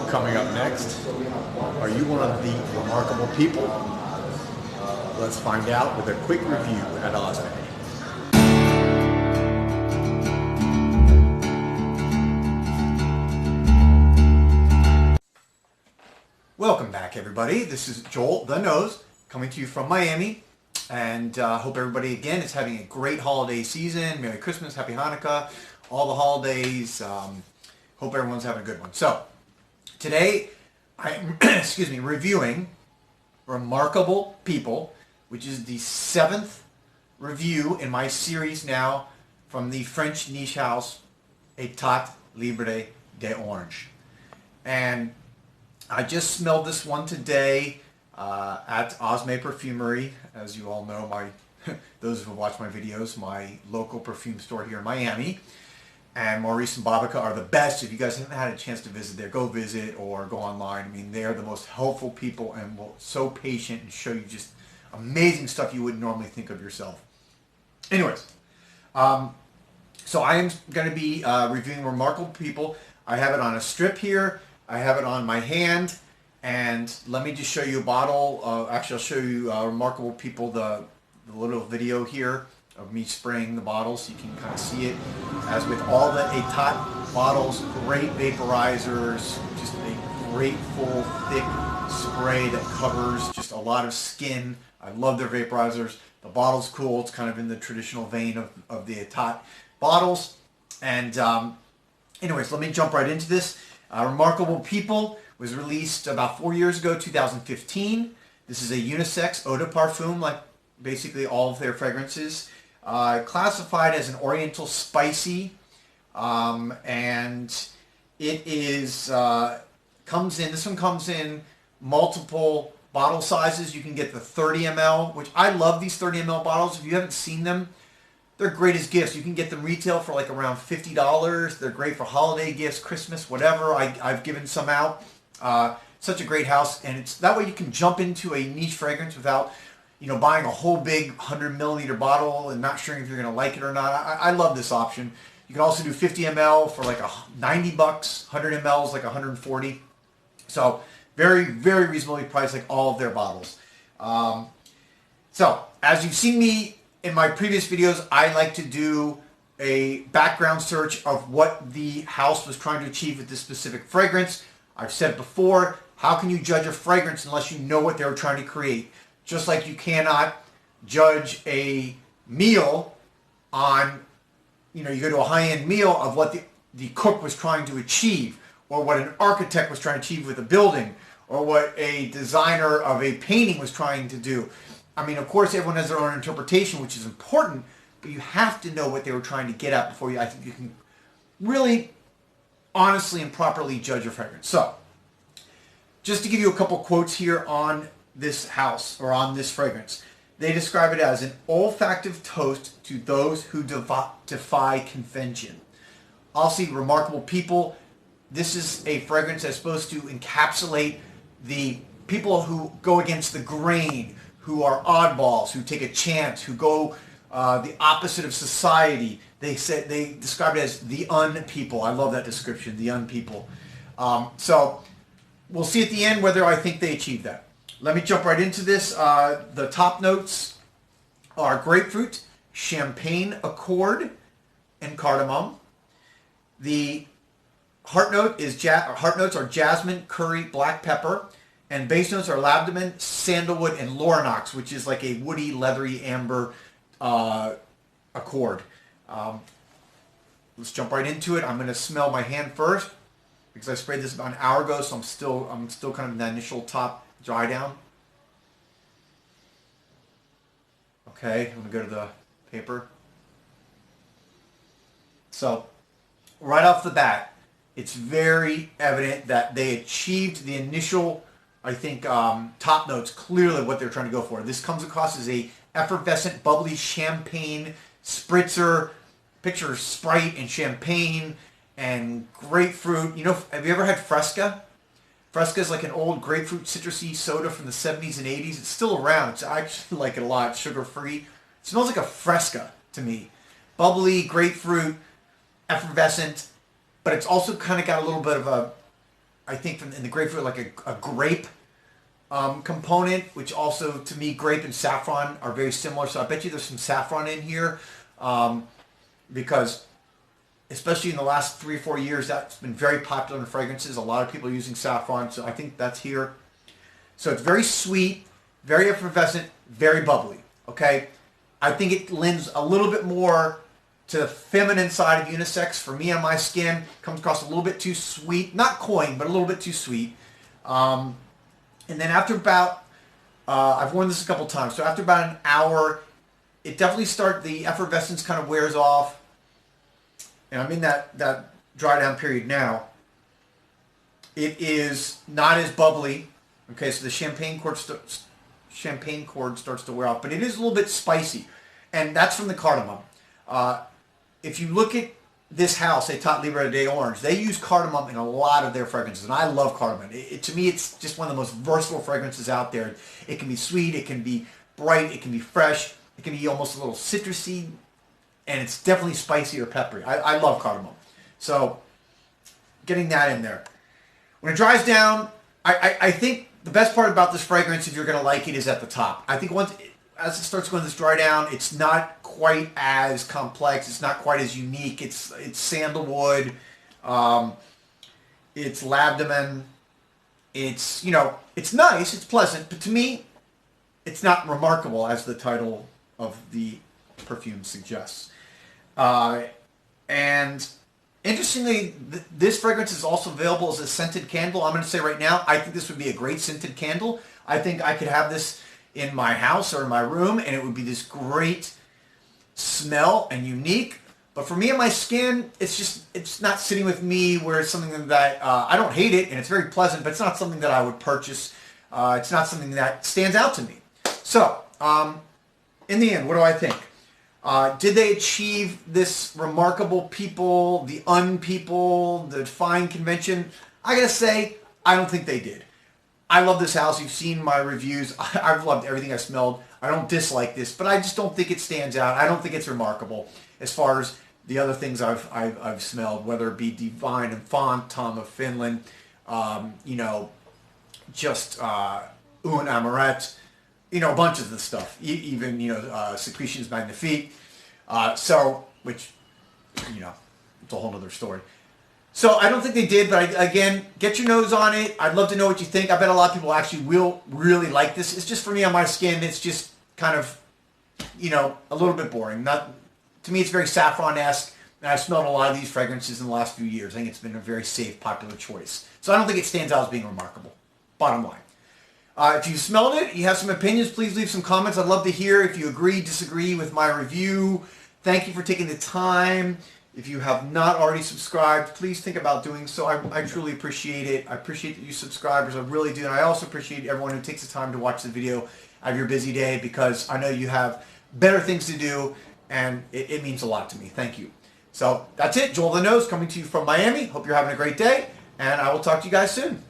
Coming up next, are you one of the remarkable people? Let's find out with a quick review at Osme. Welcome back, everybody. This is Joel the Nose coming to you from Miami, and hope everybody again is having a great holiday season. Merry Christmas, Happy Hanukkah, all the holidays. Hope everyone's having a good one. So today I'm reviewing Remarkable People, which is the 7th review in my series now from the French niche house Etat Libre D'Orange. And I just smelled this one today at Osme Perfumery. As you all know, those who watch my videos, my local perfume store here in Miami. And Maurice and Babica are the best. If you guys haven't had a chance to visit there, go visit or go online. I mean, they are the most helpful people and so patient and show you just amazing stuff you wouldn't normally think of yourself. Anyways, so I am going to be reviewing Remarkable People. I have it on a strip here. I have it on my hand. And let me just show you a bottle. Actually, I'll show you Remarkable People, the little video here of me spraying the bottle so you can kind of see it. As with all the Etat bottles, great vaporizers, just a great full thick spray that covers just a lot of skin. I love their vaporizers. The bottle's cool. It's kind of in the traditional vein of the Etat bottles. And anyways, let me jump right into this. Remarkable People was released about 4 years ago, 2015. This is a unisex eau de parfum, like basically all of their fragrances. Classified as an oriental spicy, and it is this one comes in multiple bottle sizes. You can get the 30 ml, which I love these 30 ml bottles. If you haven't seen them, they're great as gifts. You can get them retail for like around $50. They're great for holiday gifts, Christmas, whatever. I've given some out. Such a great house, and it's that way you can jump into a niche fragrance without buying a whole big 100 milliliter bottle and not sure if you're going to like it or not. I love this option. You can also do 50 ml for like $90, 100 ml is like 140. So very, very reasonably priced, like all of their bottles. So as you've seen me in my previous videos, I like to do a background search of what the house was trying to achieve with this specific fragrance. I've said before, how can you judge a fragrance unless you know what they were trying to create? Just like you cannot judge a meal on, you go to a high-end meal of what the cook was trying to achieve, or what an architect was trying to achieve with a building, or what a designer of a painting was trying to do. I mean, of course, everyone has their own interpretation, which is important, but you have to know what they were trying to get at before I think you can really honestly and properly judge a fragrance. So, just to give you a couple quotes here on this house, or on this fragrance. They describe it as an olfactive toast to those who defy convention. Also, Remarkable People, this is a fragrance that's supposed to encapsulate the people who go against the grain, who are oddballs, who take a chance, who go the opposite of society. They describe it as the un-people. I love that description, the un-people. So we'll see at the end whether I think they achieved that. Let me jump right into this. The top notes are grapefruit, champagne accord, and cardamom. The heart notes are jasmine, curry, black pepper, and base notes are labdanum, sandalwood, and Lorenox, which is like a woody, leathery amber accord. Let's jump right into it. I'm going to smell my hand first because I sprayed this about an hour ago, so I'm still kind of in that initial top dry down. Okay, I'm going to go to the paper. So, right off the bat, it's very evident that they achieved the initial, I think, top notes, clearly what they're trying to go for. This comes across as a effervescent, bubbly champagne spritzer. Picture Sprite and champagne and grapefruit. Have you ever had Fresca? Fresca is like an old grapefruit citrusy soda from the 70s and 80s. It's still around. I actually like it a lot. It's sugar-free. It smells like a Fresca to me. Bubbly, grapefruit, effervescent, but it's also kind of got a little bit of I think in the grapefruit like a grape component, which also to me grape and saffron are very similar. So I bet you there's some saffron in here because especially in the last 3 or 4 years, that's been very popular in fragrances. A lot of people are using saffron, so I think that's here. So it's very sweet, very effervescent, very bubbly, okay? I think it lends a little bit more to the feminine side of unisex. For me on my skin, comes across a little bit too sweet. Not cloying, but a little bit too sweet. And then after about, I've worn this a couple times, so after about an hour, it definitely the effervescence kind of wears off. And I'm in that dry down period now. It is not as bubbly. Okay, so the champagne cord starts to wear off, but it is a little bit spicy. And that's from the cardamom. If you look at this house, Etat Libre D'Orange, they use cardamom in a lot of their fragrances, and I love cardamom. To me, it's just one of the most versatile fragrances out there. It can be sweet, it can be bright, it can be fresh, it can be almost a little citrusy, and it's definitely spicy or peppery. I love cardamom. So, getting that in there. When it dries down, I think the best part about this fragrance, if you're going to like it, is at the top. I think as it starts going this dry down, it's not quite as complex. It's not quite as unique. It's sandalwood. It's Labdanum. It's, it's nice. It's pleasant. But to me, it's not remarkable, as the title of the perfume suggests. And interestingly, this fragrance is also available as a scented candle. I'm going to say right now, I think this would be a great scented candle. I think I could have this in my house or in my room, and it would be this great smell and unique. But for me and my skin, it's not sitting with me where it's something that I don't hate it, and it's very pleasant, but it's not something that I would purchase. It's not something that stands out to me. So, in the end, what do I think? Did they achieve this remarkable people, the unpeople, the fine convention? I gotta say, I don't think they did. I love this house. You've seen my reviews. I've loved everything I've smelled. I don't dislike this, but I just don't think it stands out. I don't think it's remarkable as far as the other things I've smelled, whether it be Divine and Font, Tom of Finland, just Un Amoret, a bunch of the stuff, even, Secretions Magnifiques. Which, it's a whole other story. So I don't think they did, but again, get your nose on it. I'd love to know what you think. I bet a lot of people actually will really like this. It's just for me on my skin, it's just kind of, a little bit boring. To me, it's very saffron-esque, and I've smelled a lot of these fragrances in the last few years. I think it's been a very safe, popular choice. So I don't think it stands out as being remarkable, bottom line. If you smelled it, you have some opinions, please leave some comments. I'd love to hear if you agree, disagree with my review. Thank you for taking the time. If you have not already subscribed, please think about doing so. I truly appreciate it. I appreciate that you subscribers. I really do. And I also appreciate everyone who takes the time to watch the video out of your busy day, because I know you have better things to do, and it means a lot to me. Thank you. So that's it. Joel the Nose coming to you from Miami. Hope you're having a great day, and I will talk to you guys soon.